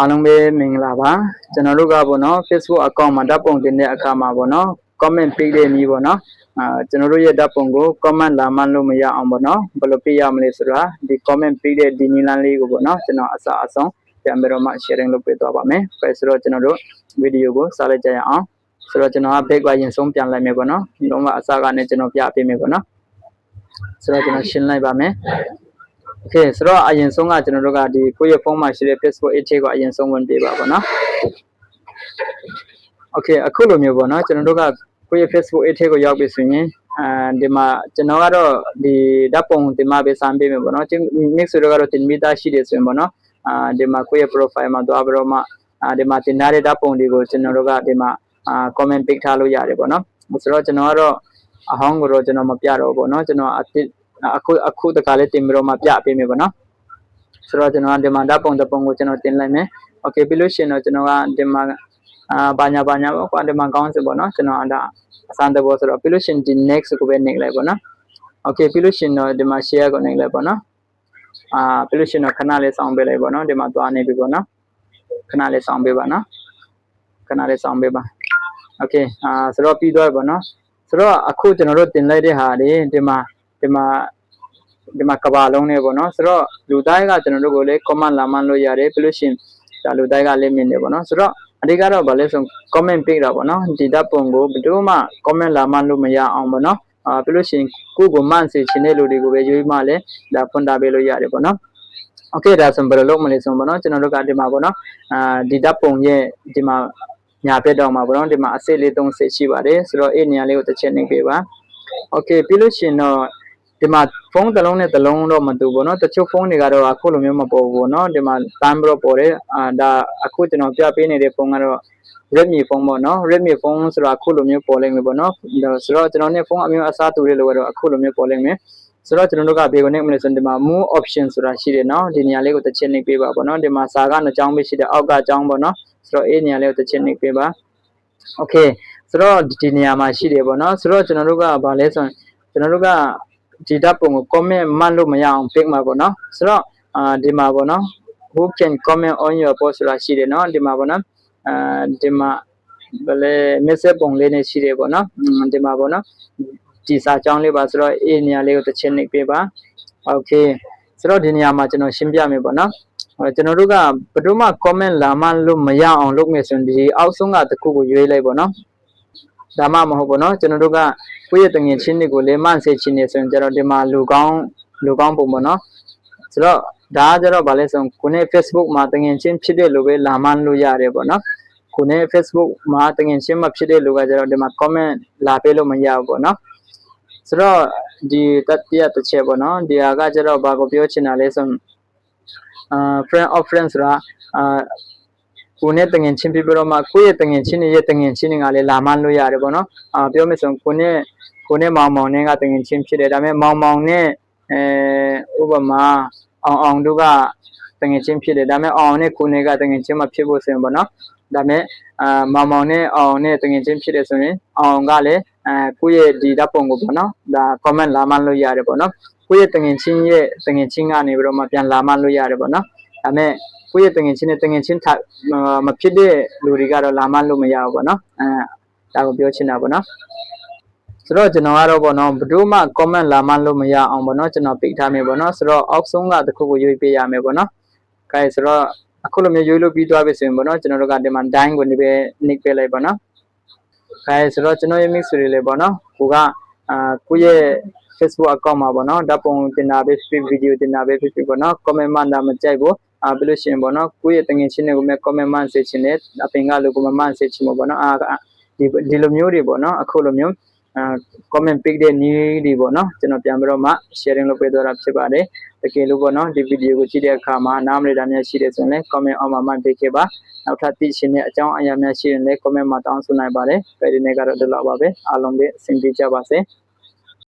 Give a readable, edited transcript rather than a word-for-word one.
အားလုံးပဲမင်္ဂလာပါကျွန်တော်တို့ကပေါ့နော် Facebook account မှာဓာတ်ပုံတင်တဲ့အခါမှာပေါ့နော် comment ပေးတဲ့နည်းပေါ့နော်ကျွန်တော်တို့ရဲ့ဓာတ်ပုံကို comment လာမှလို့မရအောင်ပေါ့နော်ဘယ်လိုပေးရမလဲဆိုတာဒီ comment ပေးတဲ့ဒီနည်းလမ်းလေးကိုပေါ့နော်ကျွန်တော်အစအဆုံးပြန်ပြီးတော့မှ sharing လုပ်ပေးသွားပါမယ်ဆိုတော့ကျွန်တော်တို့ဗီဒီယိုကိုစလိုက်ကြရအောင်ဆိုတော့ကျွန်တော်က back ကရင်ဆုံးပြန်လိုက်မယ်ပေါ့နော်လုံးဝအစကနေကျွန်တော်ပြပေးမယ်ပေါ့နော်ဆိုတော့ကျွန်တော်ရှင်းလိုက်ပါမယ်Okay ဆိုတော့အရင်ဆုံးကကျွန်တော်တို့ကဒီကိုယ့်ရဲ့ဖုန်းမှာရှိတဲ့ Facebook page ကိုအရင်ဆုံးဝင်ပေးပါပေါ့နော် Okay အခုလိုမျိုးပေါ့နော်ကျွန်တော်တို့ကကိုယ့်ရဲ့ Facebook page ကိုရောက်ပြီဆိုရင်ဒီမှာကျွန်တော်ကတော့ဒီဓာတ်ပုံဒီမှာပဲစမ်းပေးမယ်ပေါ့နော် mix ဆိုတော့တင်မိသားရှိတယ်ဆိုရင်ပေါ့နော်ဒီမှာကိုယ့်ရဲ့ profile မှာသွားပြီးတော့မှဒီမှာတင်ထားတဲ့ဓာတ်ပုံတွေကိုကျွန်တော်တို့ကဒီမှာcomment ပေးထားလို့ရတယ်ပေါ့နော်ဆိုတော့ကျွန်တော်ကတော့အဟောင်းကိုတော့ကျွန်တော်မပြတော့ဘူးပေါ့နော်ကျွန်တော်အခုတခါလေးတင်ပြီးတော့မှပြပေးမယ်ပေါ့နော်ဆိုတော့ကျွန်တော်ဒီမှာဓာတ်ပုံတစ်ပုံကိုကျွန်တော်တင်လိုက်မယ် Okay ပြီးလို့ရှိရင်တော့ကျွန်တော်ကဒီမှာဘာညာပေါ့ကွာဒီမှာကောင်းစပေါ့နော်ကျွန်တော်အစမ်းတဲ့ဘောဆိုတော့ပြီးလို့ရှိရင်ဒီ next ကိုပဲနှိပ်လိုက်ပေါ့နော် Okay ပြီးလို့ရှိရင်တော့ဒီမှာ share ကိုနှိပ်လိုက်ပေါ့နော်ပြီးလို့ရှိရင်တော့ခဏလေးစောင့်ပေးလိုက်ပေါ့နော်ဒီမှာသွားနေပြီပေါ့နော်ခဏလေးစောင့်ပေးပါနော်ခဏလေးစောင့်ပေးပါ Okay ဆိုတော့ပြီးသွားပြီပေါ့နော်ဆိုတော့အခုကျွန်တော်တို့တင်လိုက်တဲ့ဟာတွေဒီမှာကဘာလုံးနေပေါ့နော်ဆိုတော့လူတိုင်းကကျွန်တော်တို့ကိုလည်း comment လာမှလို့ရတယ်ပြီးလို့ရှိရင်ဒါလူတိုင်းကလည်းမြင်တယ်ပေါ့နော်ဆိုတော့အဓိကတော့ဗာလဲဆို comment ပေးတာပေါ့နော်ဒီဓာတ်ပုံကိုဘယ်သူမှ comment လာမှလို့မရအောင်ပေါ့နော်ပြီးလို့ရှိရင်ကိုယ့်ကိုမှန်စေချင်တဲ့လူတွေကိုပဲရွေးမှလည်းဒါဖွင့်တာပေးလို့ရတယ်ပေါ့နော် Okay ဒါဆိုဘယ်လိုလုပ်မလဲဆိုပေါ့နော်ကျွန်တော်တို့ကဒီမှာပေါ့နော်ဒီဓာတ်ပုံရဲ့ဒီမှာညာဘက်တော့မှာပေါ့နော်ဒီမှာအစိတ်လေး3စိတ်ရှိပါတယ်ဆိုတော့အဲ့နေရာလေးကိုတစ်ချက်နှိပ်ပေးပါ Okay ပြီးလို့ရှိရင်တော့ဒီမှာဖုန်းတစ်လုံးနဲ့တစ်လုံးတော့မတူဘူးเนาะတချို့ဖုန်းတွေကတော့အခုလိုမျိုးမပေါ်ဘူးเนาะဒီမှာတန်းပြီးတော့ပေါ်တယ်ဒါအခုကျွန်တော်ပြပေးနေတဲ့ဖုန်းကတော့ Redmi ဖုန်းပေါ့เนาะ Redmi ဖုန်းဆိုတာအခုလိုမျိုးပေါ်လိမ့်မယ်ပေါ့เนาะဆိုတော့ကျွန်တော်နဲ့ဖုန်းအမျိုးအစားတူတဲ့လိုကတော့အခုလိုမျိုးပေါ်လိမ့်မယ်ဆိုတော့ကျွန်တော်တို့ကဘေးကိုနှိပ်မလို့ဆိုရင်ဒီမှာ more option ဆိုတာရှိတယ်เนาะဒီနေရာလေးကိုတစ်ချက်နှိပ်ပေးပါပေါ့เนาะဒီမှာစာက2ကြောင်းပဲရှိတယ်အောက်ကကြောင်းပေါ့เนาะဆိုတော့အဲ့နေရာလေးကိုတစ်ချက်နှိပ်ပေးပါ Okay ဆိုတော့ဒီနေရာမှာရှိတယ်ပေါ့เนาะဆိုတော့ကျွန်တော်တို့ကဘာလဲဆိုရင်ကျွန်တော်တို့ကဒီဓာတ်ပုံကို comment မှတ်လို့မရအောင် pick မှာပေါ့နော်ဆိုတော့ဒီမှာပေါ့နော် who can comment on your post ဆိုတာရှိတယ်နော်ဒီမှာပေါ့နော်ဒီမှာဘယ်လဲ message ပုံလေးနဲ့ရှိတယ်ပေါ့နော်ဒီမှာပေါ့နော်ဒီစာကြောင်းလေးပါဆိုတော့အေးနေရာလေးကိုတစ်ချက်နှိပ်ပေးပါ Okay ဆိုတော့ဒီနေရာမှာကျွန်တော်ရှင်းပြမယ်ပေါ့နော်ကျွန်တော်တို့ကဘယ်သူမှ comment လာမှလို့မရအောင်လုပ်မယ်ဆိုရင်ဒီအောက်ဆုံးကတစ်ခုကိုရွေးလိုက်ပေါ့နော်ဒါမှမဟုတ်ပေါ့နော်ကျွန်တော်တို့ကကိုယ့်ရဲ့တငယ်ချင်းတွေကိုလည်းမှန်စေချင်နေဆိုရင်ကျတော့ဒီမှာလူကောင်းပုံပေါ့နော်ဆိုတော့ဒါကကျတော့ဗာလဲဆိုကိုနဲ့ Facebook မှာတငယ်ချင်းဖြစ်တဲ့လူပဲလာမှန်းလို့ရတယ်ပေါ့နော်ကိုနဲ့ Facebook မှာတငယ်ချင်းမဖြစ်တဲ့လူကကျတော့ဒီမှာ comment လာပေးလို့မရဘူးပေါ့နော်ဆိုတော့ဒီတတိယတစ်ချက်ပေါ့နော်ဒီဟာကကျတော့ဘာကိုပြောချင်တာလဲဆိုfriend of friends ဆိုတာကိုနဲ့တငယ်ချင်းပြပြီးတော့မှကိုယ့်ရဲ့တငယ်ချင်းတွေကလည်းလာမှန်းလို့ရတယ်ပေါ့နော်ပြောမယ်ဆိုကိုနဲ့မောင်နဲ့ကတငယ်ချင်းဖြစ်တယ်ဒါပေမဲ့မောင်နဲ့ဥပမာအောင်တို့ကတငယ်ချင်းဖြစ်တယ်ဒါပေမဲ့အောင်နဲ့ကိုနဲ့ကတငယ်ချင်းမဖြစ်ဖို့ဆိုရင်ပေါ့နော်ဒါပေမဲ့မောင်နဲ့အောင်နဲ့တငယ်ချင်းဖြစ်တယ်ဆိုရင်အောင်ကလည်းကိုယ့်ရဲ့ဒီဓာတ်ပုံကိုပေါ့နော်ဒါ comment လာမှန်းလို့ရတယ်ပေါ့နော်ကိုယ့်ရဲ့တငယ်ချင်းကနေပြီးတော့မှပြန်လာမှန်းလို့ရတယ်ပေါ့နော်ဒါပေမဲ့ကိုယ့်ရဲ့တငယ်ချင်းနဲ့တငယ်ချင်းမဖြစ်တဲ့လူတွေကတော့လာမှလို့မရဘူးပေါ့နော်ဒါကိုပြောချင်တာပေါ့နော်ဆိုတော့ကျွန်တော်ကတော့ပေါ့နော်ဘယ်သူမှ comment လာမှလို့မရအောင်ပေါ့နော်ကျွန်တော်ပိတ်ထားမယ်ပေါ့နော်ဆိုတော့အောက်ဆုံးကတစ်ခုကိုရွေးပေးရမယ်ပေါ့နော်ကဲဆိုတော့အခုလိုမျိုးရွေးလို့ပြီးသွားပြီဆိုရင်ပေါ့နော်ကျွန်တော်တို့ကဒီမှာ dine ကိုနေပဲနှိပ်ပေးလိုက်ပေါ့နော်ကဲဆိုတော့ကျွန်တော်ရဲ့ mix တွေလေပေါ့နော်ကိုယ့်ရဲ့ Facebook account မှာပေါ့နော်ဓာတ်ပုံတင်တာပဲဖြစ်ဗီဒီယိုတင်တာပဲဖြစ်ပေါ့နော် comment မှန်တာမကြိုက်ဘူးပြီးလို့ရှိရင်ပေါ့နော်ကိုယ့်ရဲ့တငယ်ချင်းတွေကို comment မှန်စေချင်တယ်အပင်ကလူကိုမှန်စေချင်မှာပေါ့နော်ဒီလိုမျိုးတွေပေါ့နော်အခုလိုမျိုးcomment ပေးတဲ့နည်းတွေပေါ့နော်ကျွန်တော်ပြန်ပြီးတော့မှ sharing လုပ်ပေးသွားတာဖြစ်ပါတယ်တကယ်လို့ပေါ့နော်ဒီဗီဒီယိုကိုကြည့်တဲ့အခါမှာနားမလည်တာများရှိတယ်ဆိုရင်လည်း comment အောက်မှာမှတ်ပေးခဲ့ပါနောက်ထပ်သိချင်တဲ့အကြောင်းအရာများရှိရင်လည်း comment မှာတောင်းဆိုနိုင်ပါတယ်ဒီနေ့ကတော့ဒီလောက်ပါပဲအားလုံးပဲအဆင်ပြေကြပါစေ